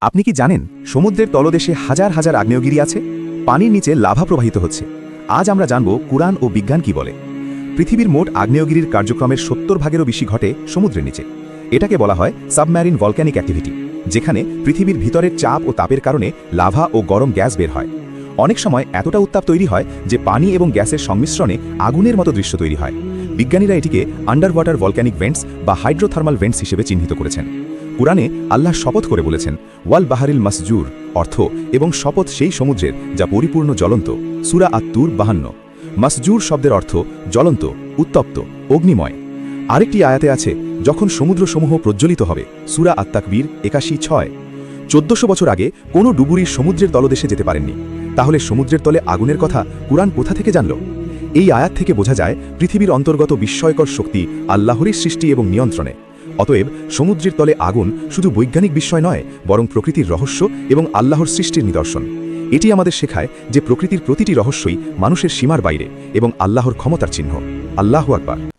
আপনি কি জানেন সমুদ্রের তলদেশে হাজার হাজার আগ্নেয়গিরি আছে? পানির নিচে লাভা প্রবাহিত হচ্ছে। আজ আমরা জানব কুরআন ও বিজ্ঞান কি বলে। পৃথিবীর মোট আগ্নেয়গিরির কার্যক্রমের ৭০% বেশি ঘটে সমুদ্রের নিচে। এটাকে বলা হয় সাবমেরিন ভলক্যানিক অ্যাক্টিভিটি, যেখানে পৃথিবীর ভিতরের চাপ ও তাপের কারণে লাভা ও গরম গ্যাস বের হয়। অনেক সময় এতটা উত্তাপ তৈরি হয় যে পানি এবং গ্যাসের সংমিশ্রণে আগুনের মতো দৃশ্য তৈরি হয়। বিজ্ঞানীরা এটিকে আন্ডার ওয়াটার ভলক্যানিক ভেন্টস বা হাইড্রোথার্মাল ভেন্টস হিসেবে চিহ্নিত করেছেন। কুরআনে আল্লাহ শপথ করে বলেছেন, ওয়াল বাহারিল মাসজুর, অর্থ এবং শপথ সেই সমুদ্রের যা পরিপূর্ণ জ্বলন্ত। সূরা আত-তুর 52। মাসজুর শব্দের অর্থ জ্বলন্ত, উত্তপ্ত, অগ্নিময়। আরেকটি আয়াতে আছে, যখন সমুদ্রসমূহ প্রজ্বলিত হবে। সূরা আত-তাকবীর ৮১-৬। ১৪০০ বছর আগে কোনো ডুবুরি সমুদ্রের তলদেশে যেতে পারেননি। তাহলে সমুদ্রের তলে আগুনের কথা কুরআন কোথা থেকে জানল? এই আয়াত থেকে বোঝা যায় পৃথিবীর অন্তর্গত বিস্ময়কর শক্তি আল্লাহরই সৃষ্টি এবং নিয়ন্ত্রণে। অতএব সমুদ্রের তলে আগুন শুধু বৈজ্ঞানিক বিস্ময় নয়, বরং প্রকৃতির রহস্য এবং আল্লাহর সৃষ্টির নিদর্শন। এটি আমাদের শেখায় যে প্রকৃতির প্রতিটি রহস্যই মানুষের সীমার বাইরে এবং আল্লাহর ক্ষমতার চিহ্ন। আল্লাহু আকবার।